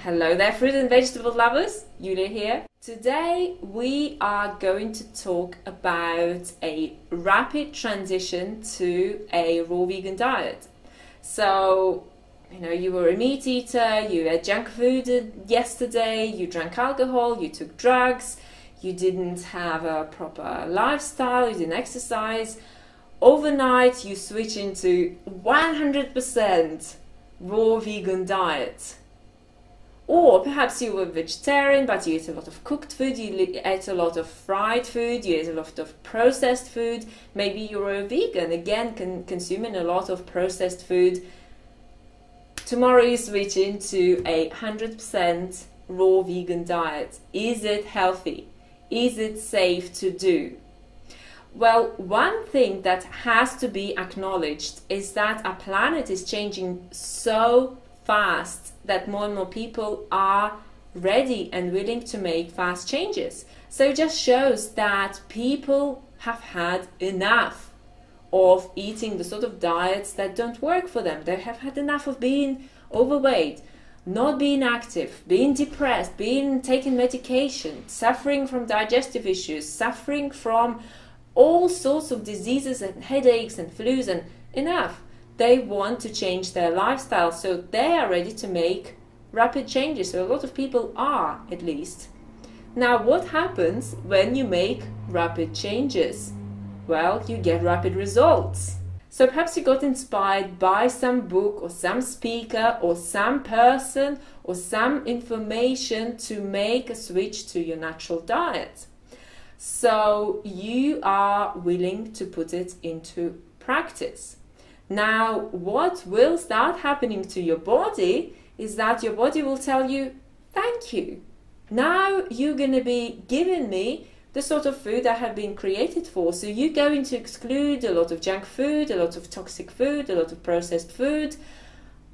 Hello there, fruit and vegetable lovers, Julia here. Today we are going to talk about a rapid transition to a raw vegan diet. So, you were a meat eater, you had junk food yesterday, you drank alcohol, you took drugs, you didn't have a proper lifestyle, you didn't exercise. Overnight you switch into 100% raw vegan diet. Or perhaps you were vegetarian, but you ate a lot of cooked food, you ate a lot of fried food, you ate a lot of processed food. Maybe you were a vegan, again consuming a lot of processed food. Tomorrow you switch into a 100% raw vegan diet. Is it healthy? Is it safe to do? Well, one thing that has to be acknowledged is that our planet is changing so fast that more and more people are ready and willing to make fast changes. So it just shows that people have had enough of eating the sort of diets that don't work for them. They have had enough of being overweight, not being active, being depressed, taking medication, suffering from digestive issues, suffering from all sorts of diseases and headaches and flus, and enough. They want to change their lifestyle, so they are ready to make rapid changes. So a lot of people are, at least. Now, what happens when you make rapid changes? Well, you get rapid results. So perhaps you got inspired by some book or some speaker or some person or some information to make a switch to your natural diet. So you are willing to put it into practice. Now, what will start happening to your body is that your body will tell you, thank you. Now you're going to be giving me the sort of food I have been created for. So you're going to exclude a lot of junk food, a lot of toxic food, a lot of processed food.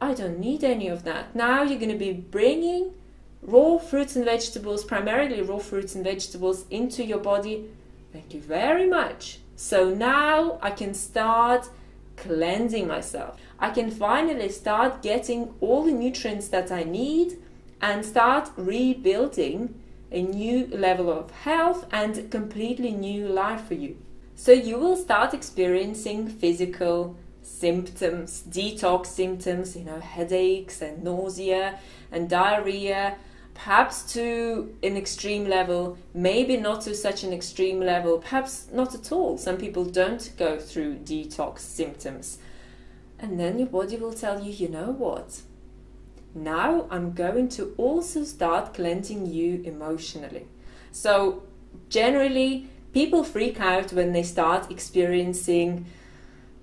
I don't need any of that. Now you're going to be bringing raw fruits and vegetables, primarily raw fruits and vegetables, into your body. Thank you very much. So now I can start cleansing myself. I can finally start getting all the nutrients that I need and start rebuilding a new level of health and a completely new life for you. So you will start experiencing physical symptoms, detox symptoms, headaches and nausea and diarrhea, perhaps to an extreme level, maybe not to such an extreme level, perhaps not at all. Some people don't go through detox symptoms. And then your body will tell you, you know what? Now I'm going to also start cleansing you emotionally. So generally, people freak out when they start experiencing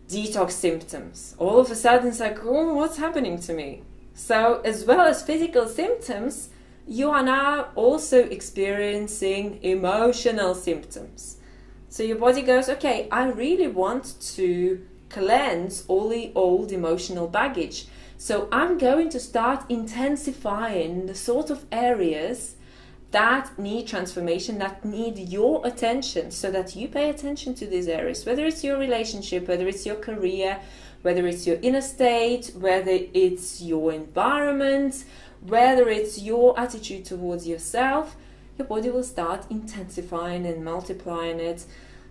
detox symptoms. All of a sudden it's like, oh, what's happening to me? So as well as physical symptoms, you are now also experiencing emotional symptoms. So your body goes, okay, I really want to cleanse all the old emotional baggage. So I'm going to start intensifying the sort of areas that need transformation, that need your attention, so that you pay attention to these areas, whether it's your relationship, whether it's your career, whether it's your inner state, whether it's your environment, whether it's your attitude towards yourself. Your body will start intensifying and multiplying it.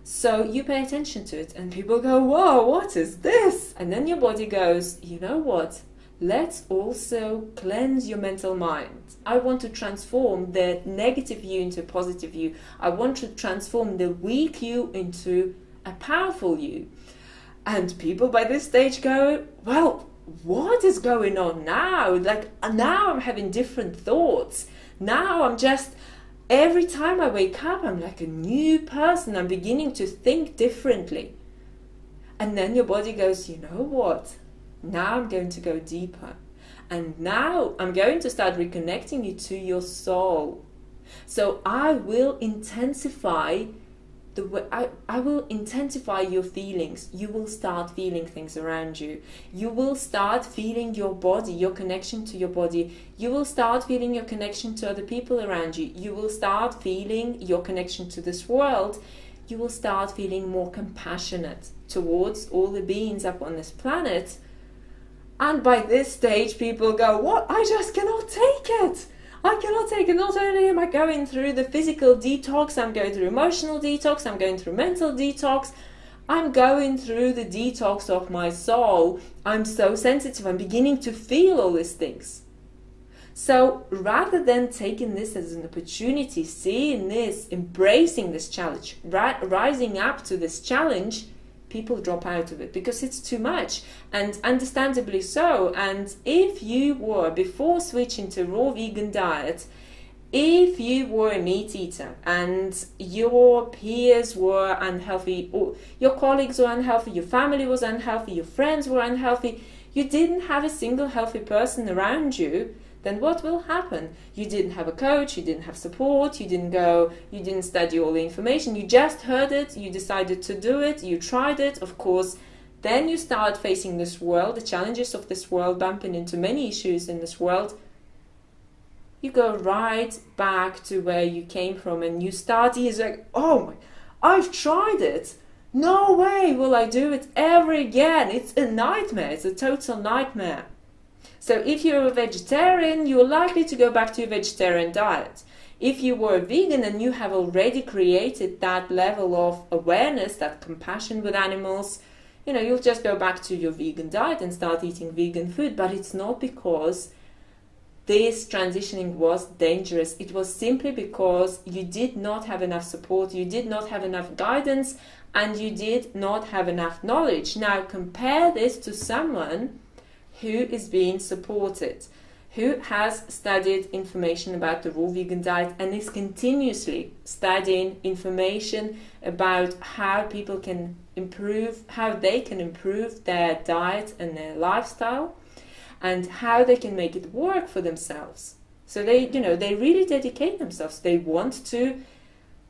So you pay attention to it and people go, whoa, what is this? And then your body goes, you know what? Let's also cleanse your mental mind. I want to transform the negative you into a positive you. I want to transform the weak you into a powerful you. And people by this stage go, well, what is going on now? Now I'm having different thoughts. Now I'm just, every time I wake up, I'm like a new person. I'm beginning to think differently. And then your body goes, you know what? Now I'm going to go deeper. And now I'm going to start reconnecting you to your soul. So I will intensify I will intensify your feelings. You will start feeling things around you. You will start feeling your body, your connection to your body. You will start feeling your connection to other people around you. You will start feeling your connection to this world. You will start feeling more compassionate towards all the beings up on this planet. And by this stage, people go, what? I just cannot take it. I cannot take it. Not only am I going through the physical detox, I'm going through emotional detox, I'm going through mental detox, I'm going through the detox of my soul. I'm so sensitive. I'm beginning to feel all these things. So rather than taking this as an opportunity, seeing this, embracing this challenge, rising up to this challenge, people drop out of it because it's too much, and understandably so. And if you were, before switching to raw vegan diet, if you were a meat eater and your peers were unhealthy, or your colleagues were unhealthy, your family was unhealthy, your friends were unhealthy, you didn't have a single healthy person around you, then what will happen? You didn't have a coach, you didn't have support, you didn't study all the information, you just heard it, you decided to do it, you tried it, of course. Then you start facing this world, the challenges of this world, bumping into many issues in this world. You go right back to where you came from, and you start, it's like, oh, I've tried it. No way will I do it ever again. It's a nightmare. It's a total nightmare. So if you're a vegetarian, you're likely to go back to your vegetarian diet. If you were a vegan and you have already created that level of awareness, that compassion with animals, you'll just go back to your vegan diet and start eating vegan food. But it's not because this transitioning was dangerous. It was simply because you did not have enough support, you did not have enough guidance, and you did not have enough knowledge. Now compare this to someone who is being supported, who has studied information about the raw vegan diet and is continuously studying information about how people can improve, how they can improve their diet and their lifestyle, and how they can make it work for themselves. So they really dedicate themselves. They want to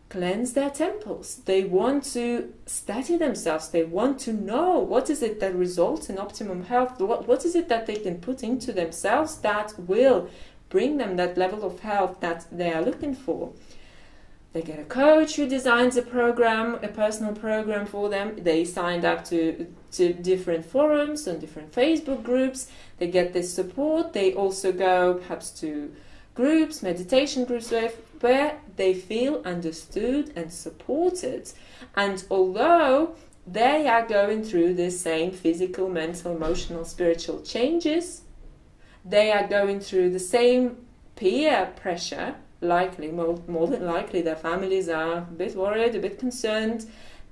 cleanse their temples. They want to study themselves. They want to know what is it that results in optimum health. What is it that they can put into themselves that will bring them that level of health that they are looking for. They get a coach who designs a program, a personal program for them. They signed up to different forums and different Facebook groups. They get this support. They also go perhaps to groups, meditation groups, where they feel understood and supported. And although they are going through the same physical, mental, emotional, spiritual changes, they are going through the same peer pressure. Likely, more than likely, their families are a bit worried, a bit concerned.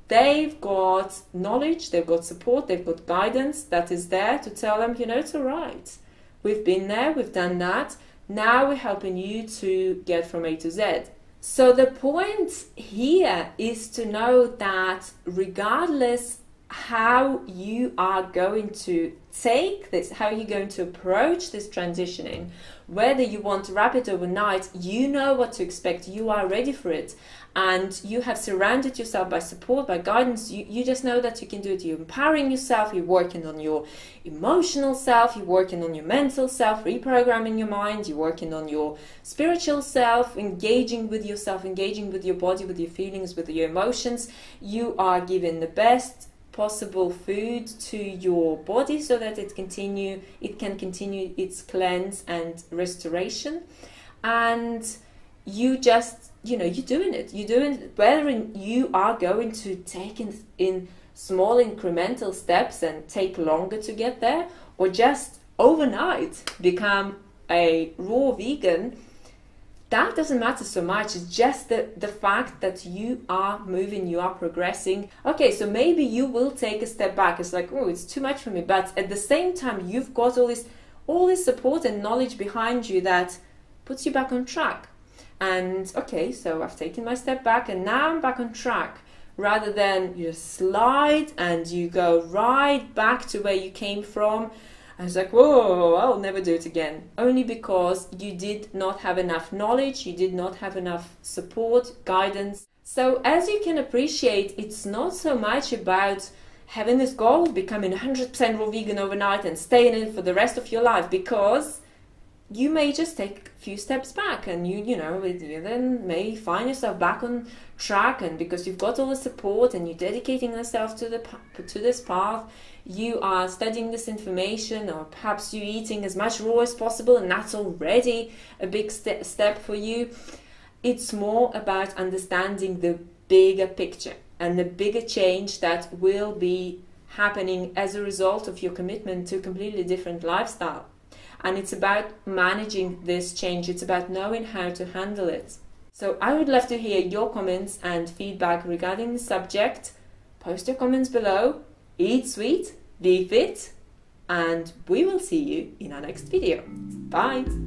They've got knowledge, they've got support, they've got guidance that is there to tell them, it's all right. We've been there, we've done that. Now we're helping you to get from A to Z. So the point here is to know that regardless how you are going to take this, how you're going to approach this transitioning, whether you want to wrap it overnight, you know what to expect, you are ready for it, and you have surrounded yourself by support, by guidance. You just know that you can do it. You're empowering yourself, you're working on your emotional self, you're working on your mental self, reprogramming your mind, you're working on your spiritual self, engaging with yourself, engaging with your body, with your feelings, with your emotions. You are giving the best possible food to your body so that it can continue its cleanse and restoration. And you just, you're doing it. Whether you are going to take in small incremental steps and take longer to get there, or just overnight become a raw vegan, that doesn't matter so much. It's just the fact that you are moving, you are progressing. Okay, so maybe you will take a step back. It's like, oh, it's too much for me. But at the same time, you've got all this support and knowledge behind you that puts you back on track. And okay, so I've taken my step back and now I'm back on track. Rather than you slide and you go right back to where you came from. I was like, whoa, I'll never do it again. Only because you did not have enough knowledge, you did not have enough support, guidance. So as you can appreciate, it's not so much about having this goal of becoming 100% raw vegan overnight and staying in it for the rest of your life, because you may just take a few steps back, and you then may find yourself back on track. And because you've got all the support and you're dedicating yourself to this path, you are studying this information, or perhaps you're eating as much raw as possible, and that's already a big step for you. It's more about understanding the bigger picture and the bigger change that will be happening as a result of your commitment to a completely different lifestyle. And it's about managing this change. It's about knowing how to handle it. So I would love to hear your comments and feedback regarding the subject. Post your comments below. Eat sweet, be fit, and we will see you in our next video. Bye!